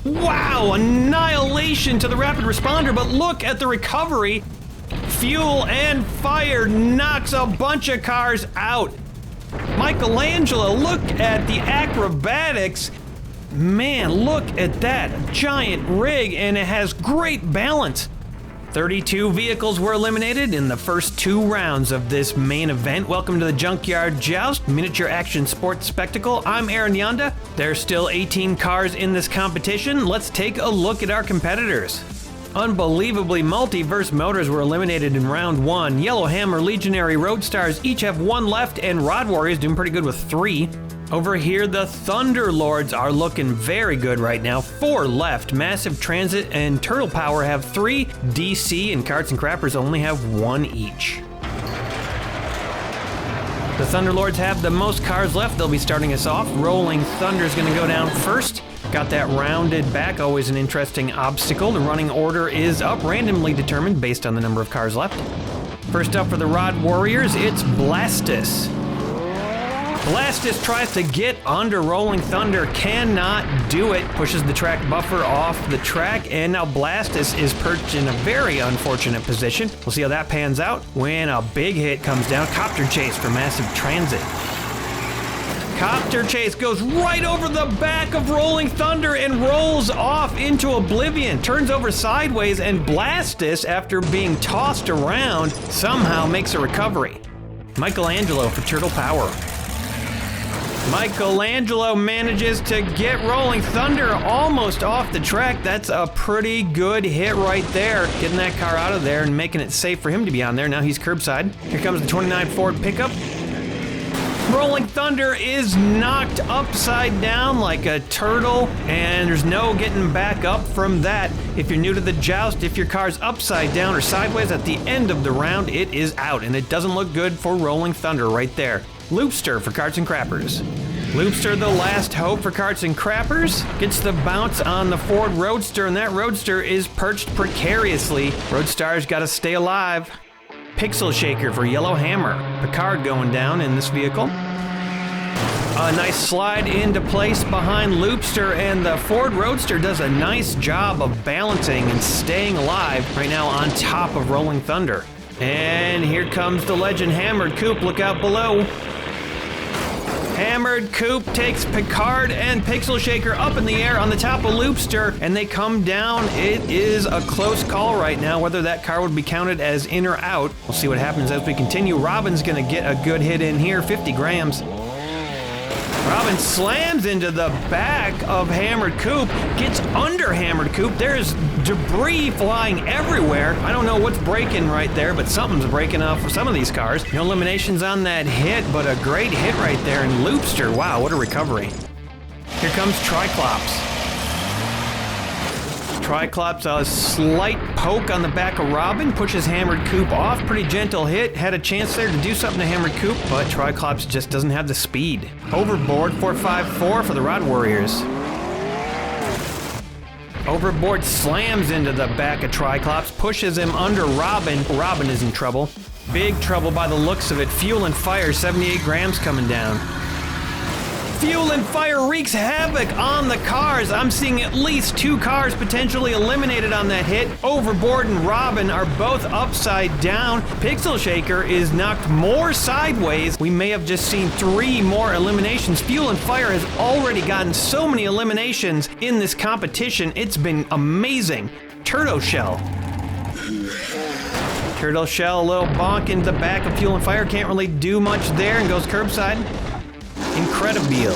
Wow, annihilation to the rapid responder, but look at the recovery. Fuel and fire knocks a bunch of cars out. Michelangelo, look at the acrobatics. Man, look at that giant rig, and it has great balance. 32 vehicles were eliminated in the first 2 rounds of this main event. Welcome to the Junkyard Joust, miniature action sports spectacle. I'm Aaron Yonda. There's still 18 cars in this competition. Let's take a look at our competitors. Unbelievably, Multiverse Motors were eliminated in round 1. Yellowhammer, Legionary, Roadstars each have 1 left, and Rod Warriors doing pretty good with 3. Over here, the Thunderlords are looking very good right now. 4 left. Massive Transit and Turtle Power have 3. DC and Carts and Crappers only have 1 each. The Thunderlords have the most cars left. They'll be starting us off. Rolling Thunder's going to go down first. Got that rounded back, always an interesting obstacle. The running order is up, randomly determined based on the number of cars left. First up for the Rod Warriors, it's Blastus. Blastus tries to get under Rolling Thunder, cannot do it, pushes the track buffer off the track, and now Blastus is perched in a very unfortunate position. We'll see how that pans out when a big hit comes down. Copter chase for Massive Transit. Copter chase goes right over the back of Rolling Thunder and rolls off into oblivion, turns over sideways, and Blastus, after being tossed around, somehow makes a recovery. Michelangelo for Turtle Power. Michelangelo manages to get Rolling Thunder almost off the track. That's a pretty good hit right there. Getting that car out of there and making it safe for him to be on there. Now he's curbside. Here comes the 29 Ford pickup. Rolling Thunder is knocked upside down like a turtle, and there's no getting back up from that. If you're new to the joust, if your car's upside down or sideways at the end of the round, it is out, and it doesn't look good for Rolling Thunder right there. Loopster for Carts and Crappers. Loopster, the last hope for Carts and Crappers, gets the bounce on the Ford Roadster, and that Roadster is perched precariously. Roadstar's got to stay alive. Pixel Shaker for Yellowhammer. Picard going down in this vehicle. A nice slide into place behind Loopster, and the Ford Roadster does a nice job of balancing and staying alive right now on top of Rolling Thunder. And here comes the legend Hammered Coupe. Look out below. Hammered Coupe takes Picard and Pixel Shaker up in the air on the top of Loopster, and they come down. It is a close call right now whether that car would be counted as in or out. We'll see what happens as we continue. Robin's gonna get a good hit in here, 50 grams. Robin slams into the back of Hammered Coupe, gets under Hammered Coupe. There's debris flying everywhere. I don't know what's breaking right there, but something's breaking off of some of these cars. No eliminations on that hit, but a great hit right there. And Loopster, wow, what a recovery. Here comes Triclops. Triclops, a slight poke on the back of Robin, pushes Hammered Coupe off. Pretty gentle hit. Had a chance there to do something to Hammered Coupe, but Triclops just doesn't have the speed. Overboard 454 for the Rod Warriors. Overboard slams into the back of Triclops, pushes him under Robin. Robin is in trouble. Big trouble by the looks of it. Fuel and Fire, 78 grams coming down. Fuel and Fire wreaks havoc on the cars. I'm seeing at least 2 cars potentially eliminated on that hit. Overboard and Robin are both upside down. Pixel Shaker is knocked more sideways. We may have just seen 3 more eliminations. Fuel and Fire has already gotten so many eliminations in this competition. It's been amazing. Turtle Shell. Turtle Shell, a little bonk into the back of Fuel and Fire. Can't really do much there and goes curbside. Incredibile.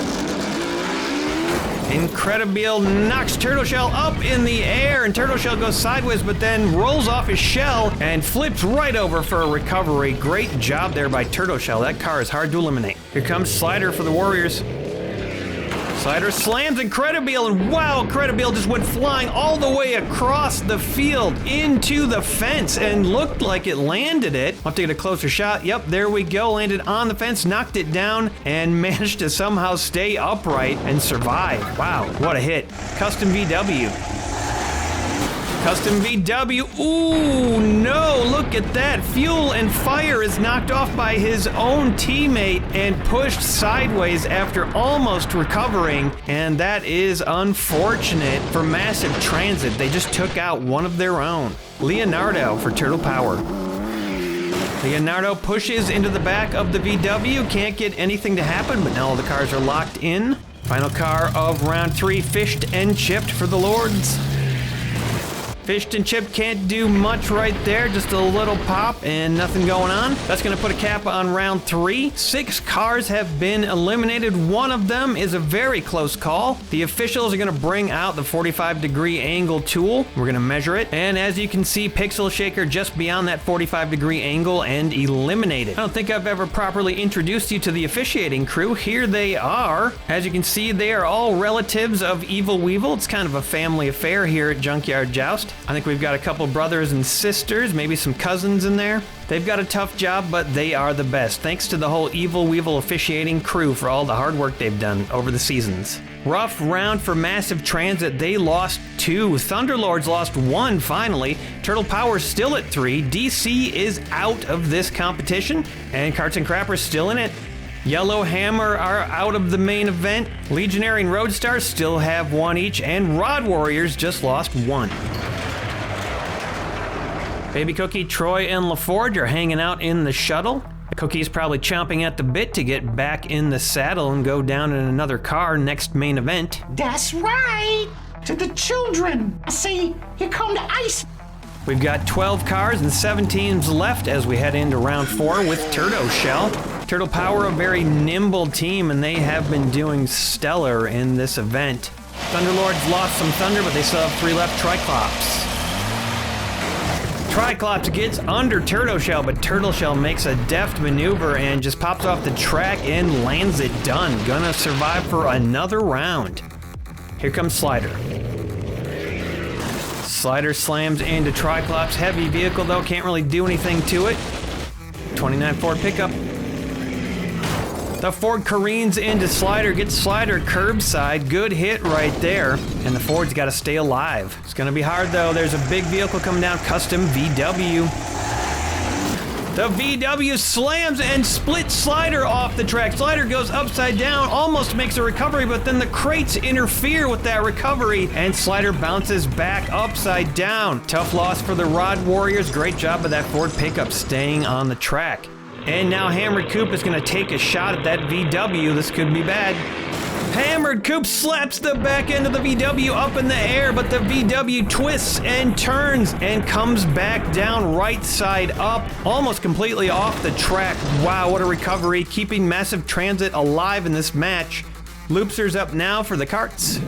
Incredibile knocks Turtle Shell up in the air, and Turtle Shell goes sideways, but then rolls off his shell and flips right over for a recovery. Great job there by Turtle Shell. That car is hard to eliminate. Here comes Slider for the Warriors. Slider slams Incredibile, and wow, Incredibile just went flying all the way across the field into the fence and looked like it landed it. I'll have to get a closer shot. Yep, there we go. Landed on the fence, knocked it down, and managed to somehow stay upright and survive. Wow, what a hit. Custom VW. Custom VW. Ooh, no, look at that. Fuel and Fire is knocked off by his own teammate and pushed sideways after almost recovering. And that is unfortunate for Massive Transit. They just took out one of their own. Leonardo for Turtle Power. Leonardo pushes into the back of the VW. Can't get anything to happen, but now all the cars are locked in. Final car of round 3, Fished and Chipped for the Lords. Fished and Chipped can't do much right there, just a little pop and nothing going on. That's gonna put a cap on round 3. 6 cars have been eliminated. One of them is a very close call. The officials are gonna bring out the 45-degree angle tool. We're gonna measure it. And as you can see, Pixel Shaker just beyond that 45-degree angle and eliminated. I don't think I've ever properly introduced you to the officiating crew. Here they are. As you can see, they are all relatives of Evil Weevil. It's kind of a family affair here at Junkyard Joust. I think we've got a couple brothers and sisters, maybe some cousins in there. They've got a tough job, but they are the best. Thanks to the whole Evil Weevil officiating crew for all the hard work they've done over the seasons. Rough round for Massive Transit. They lost 2. Thunderlords lost 1 finally. Turtle Power's still at 3. DC is out of this competition. And Carts and Crappers still in it. Yellow Hammer are out of the main event. Legionary and Roadstars still have 1 each. And Rod Warriors just lost 1. Baby Cookie, Troy, and LaForge are hanging out in the shuttle. Cookie's probably chomping at the bit to get back in the saddle and go down in another car next main event. That's right! To the children! I say, here come the ice! We've got 12 cars and 7 teams left as we head into round 4 with Turtle Shell. Turtle Power, a very nimble team, and they have been doing stellar in this event. Thunderlords lost some thunder, but they still have 3 left. Triclops. Triclops gets under Turtle Shell, but Turtle Shell makes a deft maneuver and just pops off the track and lands it done. Gonna survive for another round. Here comes Slider. Slider slams into Triclops. Heavy vehicle though, can't really do anything to it. 29 Ford pickup. The Ford careens into Slider, gets Slider curbside. Good hit right there. And the Ford's got to stay alive. It's going to be hard though. There's a big vehicle coming down, Custom VW. The VW slams and splits Slider off the track. Slider goes upside down, almost makes a recovery, but then the crates interfere with that recovery, and Slider bounces back upside down. Tough loss for the Rod Warriors. Great job of that Ford pickup staying on the track. And now Hammered Coop is going to take a shot at that VW. This could be bad. Hammered Coop slaps the back end of the VW up in the air, but the VW twists and turns and comes back down right side up, almost completely off the track. Wow, what a recovery, keeping Massive Transit alive in this match. Loopster's up now for the carts.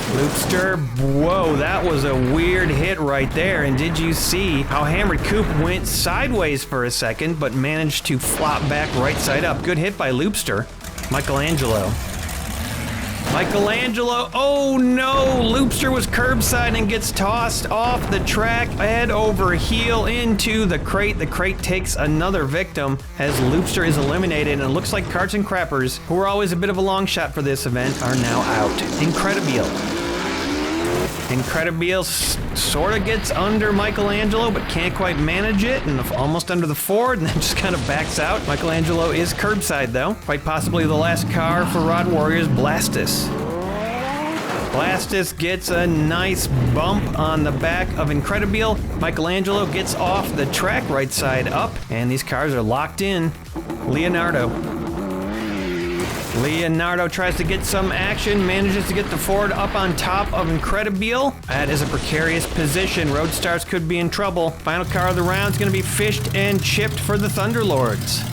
Loopster, whoa, that was a weird hit right there. And did you see how Hammered Coop went sideways for a second, but managed to flop back right side up? Good hit by Loopster. Michelangelo, oh no! Loopster was curbside and gets tossed off the track, head over heel into the crate. The crate takes another victim as Loopster is eliminated, and it looks like Carts and Crappers, who are always a bit of a long shot for this event, are now out. Incredibile sort of gets under Michelangelo, but can't quite manage it, and almost under the Ford, and then just kind of backs out. Michelangelo is curbside, though. Quite possibly the last car for Rod Warriors, Blastus. Blastus gets a nice bump on the back of Incredibile. Michelangelo gets off the track right side up, and these cars are locked in. Leonardo tries to get some action, manages to get the Ford up on top of Incredibile. That is a precarious position. Roadstars could be in trouble. Final car of the round is going to be Fished and Chipped for the Thunderlords.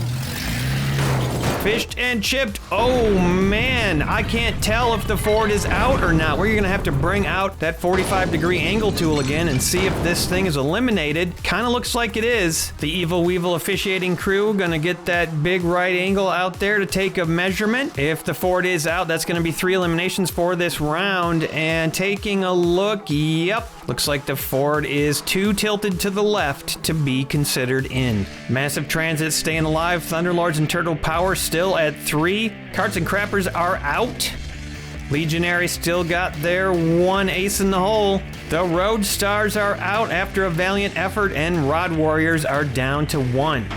Fished and Chipped. Oh man, I can't tell if the Ford is out or not. We're gonna have to bring out that 45-degree angle tool again and see if this thing is eliminated. Kinda looks like it is. The Evil Weevil officiating crew gonna get that big right angle out there to take a measurement. If the Ford is out, that's gonna be 3 eliminations for this round. And taking a look, yep, looks like the Ford is too tilted to the left to be considered in. Massive Transit staying alive. Thunderlords and Turtle Power still at 3. Carts and Crappers are out. Legionary still got their one ace in the hole. The Road Stars are out after a valiant effort, and Rod Warriors are down to 1.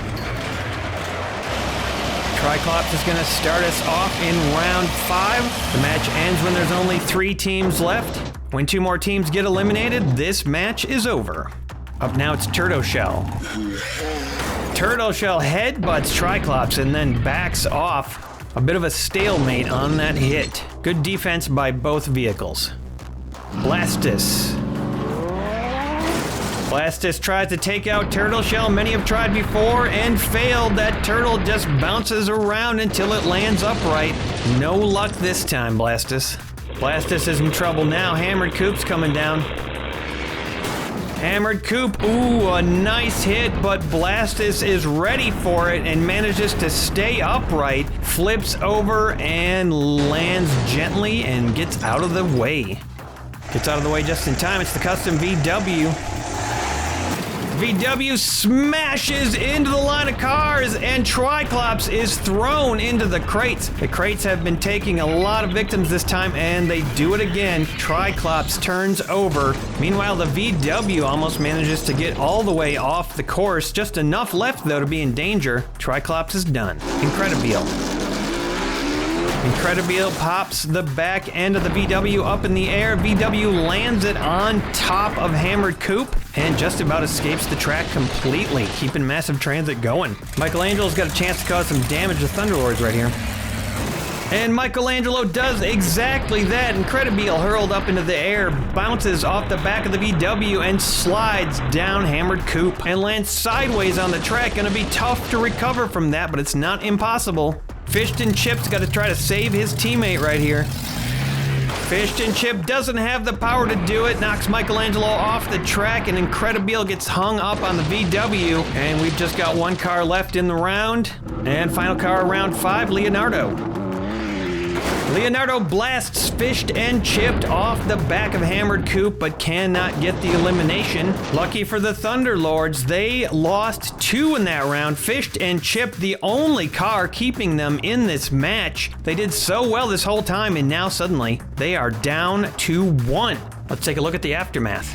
Triclops is going to start us off in round 5. The match ends when there's only 3 teams left. When 2 more teams get eliminated, this match is over. Up now it's Turtle Shell. Turtle Shell headbutts Triclops and then backs off. A bit of a stalemate on that hit. Good defense by both vehicles. Blastus. Blastus tries to take out Turtle Shell. Many have tried before and failed. That turtle just bounces around until it lands upright. No luck this time, Blastus. Blastus is in trouble now. Hammered Coop's coming down. Hammered Coop, ooh, a nice hit, but Blastus is ready for it and manages to stay upright, flips over and lands gently and gets out of the way. Gets out of the way just in time. It's the custom VW. VW smashes into the line of cars and Triclops is thrown into the crates. The crates have been taking a lot of victims this time and they do it again. Triclops turns over. Meanwhile, the VW almost manages to get all the way off the course. Just enough left though to be in danger. Triclops is done. Incredibile. Incredibile pops the back end of the VW up in the air. VW lands it on top of Hammered Coop and just about escapes the track completely, keeping Massive Transit going. Michelangelo's got a chance to cause some damage to Thunderlords right here. And Michelangelo does exactly that. Incredibile hurled up into the air, bounces off the back of the VW and slides down Hammered Coop and lands sideways on the track. Gonna be tough to recover from that, but it's not impossible. Fished and Chip's got to try to save his teammate right here. Fished and Chip doesn't have the power to do it, knocks Michelangelo off the track, and Incredibile gets hung up on the VW. And we've just got 1 car left in the round. And final car, round 5, Leonardo. Leonardo blasts Fished and Chipped off the back of Hammered Coop, but cannot get the elimination. Lucky for the Thunderlords, they lost 2 in that round. Fished and Chipped, the only car keeping them in this match. They did so well this whole time, and now suddenly they are down to 1. Let's take a look at the aftermath.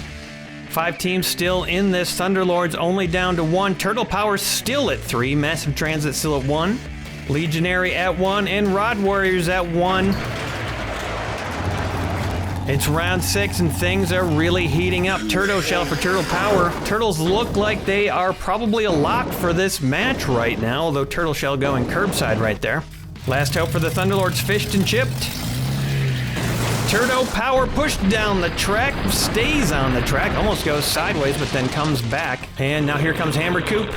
5 teams still in this. Thunderlords only down to 1. Turtle Power still at 3. Massive Transit still at 1. Legionary at 1 and Rod Warriors at 1. It's round 6 and things are really heating up. Turtle Shell for Turtle Power. Turtles look like they are probably a lock for this match right now, although Turtle Shell going curbside right there. Last hope for the Thunderlords, Fished and Chipped. Turtle Power pushed down the track, stays on the track, almost goes sideways, but then comes back. And now here comes Hammered Coop.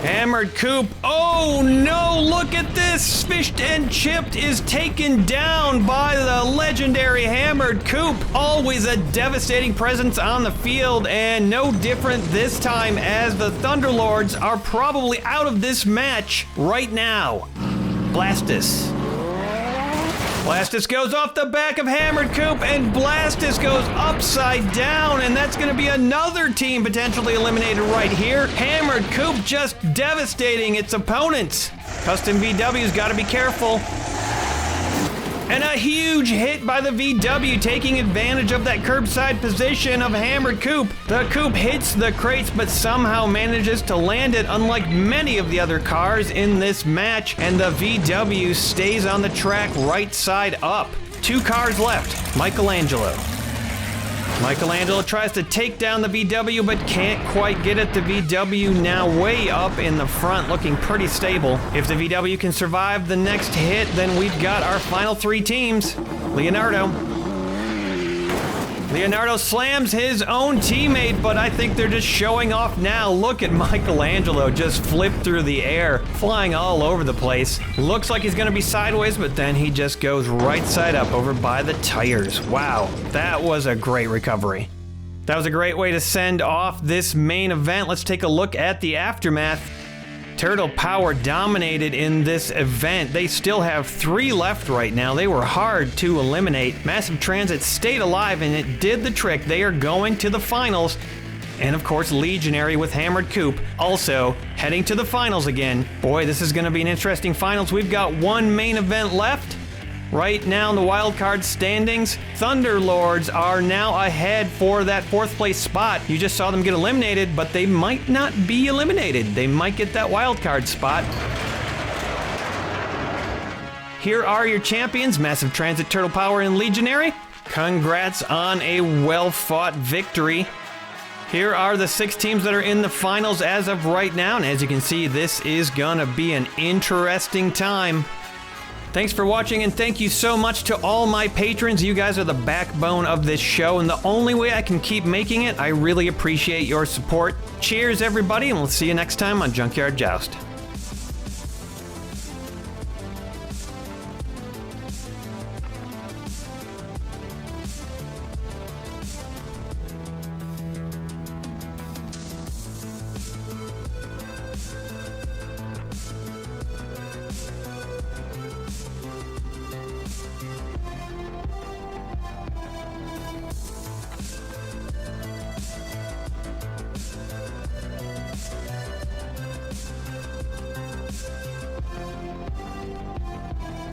Hammered Coop, oh no, look at this! Fished and Chipped is taken down by the legendary Hammered Coop. Always a devastating presence on the field, and no different this time as the Thunderlords are probably out of this match right now. Blastus. Blastus goes off the back of Hammered Coop, and Blastus goes upside down, and that's going to be another team potentially eliminated right here. Hammered Coop just devastating its opponents. Custom VW's got to be careful. And a huge hit by the VW, taking advantage of that curbside position of Hammered Coop. The Coop hits the crates, but somehow manages to land it, unlike many of the other cars in this match. And the VW stays on the track right side up. 2 cars left. Michelangelo. Michelangelo tries to take down the VW, but can't quite get it. The VW now way up in the front, looking pretty stable. If the VW can survive the next hit, then we've got our final 3 teams. Leonardo. Leonardo slams his own teammate, but I think they're just showing off now. Look at Michelangelo just flip through the air, flying all over the place. Looks like he's gonna be sideways, but then he just goes right side up over by the tires. Wow, that was a great recovery. That was a great way to send off this main event. Let's take a look at the aftermath. Turtle Power dominated in this event. They still have 3 left right now. They were hard to eliminate. Massive Transit stayed alive and it did the trick. They are going to the finals. And of course, Legionary with Hammered Coop also heading to the finals again. Boy, this is going to be an interesting finals. We've got 1 main event left. Right now in the wild card standings, Thunderlords are now ahead for that 4th place spot. You just saw them get eliminated, but they might not be eliminated. They might get that wild card spot. Here are your champions, Massive Transit, Turtle Power, and Legionary. Congrats on a well-fought victory. Here are the 6 teams that are in the finals as of right now, and as you can see, this is gonna be an interesting time. Thanks for watching, and thank you so much to all my patrons. You guys are the backbone of this show, and the only way I can keep making it, I really appreciate your support. Cheers, everybody, and we'll see you next time on Junkyard Joust.